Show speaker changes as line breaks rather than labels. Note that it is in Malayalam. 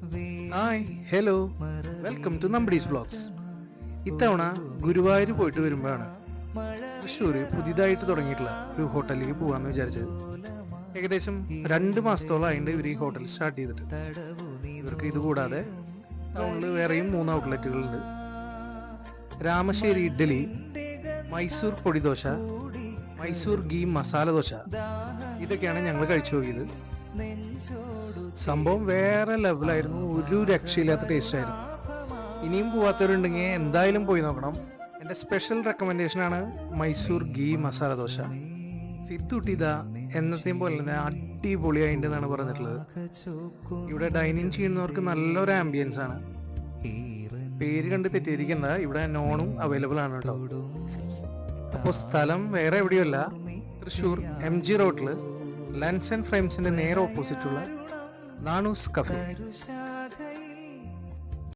ഹായ് ഹലോ വെൽക്കം ടു നമ്പടീസ് വ്ളോഗ്സ്. ഇത്തവണ ഗുരുവായൂർ പോയിട്ട് വരുമ്പോഴാണ് തൃശ്ശൂർ പുതിയതായിട്ട് തുടങ്ങിയിട്ടുള്ള ഒരു ഹോട്ടലിലേക്ക് പോകാമെന്ന് വിചാരിച്ചത്. ഏകദേശം 2 മാസത്തോളമായിട്ട് ഇവർ ഈ ഹോട്ടൽ സ്റ്റാർട്ട് ചെയ്തിട്ട്. ഇവർക്ക് ഇത് കൂടാതെ ടൗണിൽ വേറെയും 3 ഔട്ട്ലെറ്റുകളുണ്ട്. രാമശ്ശേരി ഇഡ്ഡലി, മൈസൂർ പൊടിദോശ, മൈസൂർ ഗീ മസാല ദോശ, ഇതൊക്കെയാണ് ഞങ്ങൾ കഴിച്ചു നോക്കിയത്. സംഭവം വേറെ ലെവലായിരുന്നു, ഒരു രക്ഷയില്ലാത്ത ടേസ്റ്റ് ആയിരുന്നു. ഇനിയും പോവാത്തവരുണ്ടെങ്കിൽ എന്തായാലും പോയി നോക്കണം. എൻ്റെ സ്പെഷ്യൽ റെക്കമെൻഡേഷനാണ് മൈസൂർ ഗീ മസാല ദോശ. സിത്തുട്ടിത എന്നത്തെയും പോലെ തന്നെ അടിപൊളിയായിട്ടെന്നാണ് പറഞ്ഞിട്ടുള്ളത്. ഇവിടെ ഡൈനിങ് ചെയ്യുന്നവർക്ക് നല്ലൊരു ആംബിയൻസ് ആണ്. പേര് കണ്ട് തെറ്റിയിരിക്കണ്ട, ഇവിടെ നോണും അവൈലബിൾ ആണ് കേട്ടോ. അപ്പോൾ സ്ഥലം വേറെ എവിടെയല്ല, തൃശ്ശൂർ MG റോഡില് ലെൻസ് ആൻഡ് ഫ്രെയിംസിന്റെ നേരെ ഓപ്പോസിറ്റുള്ള നാണൂസ് കഫേ.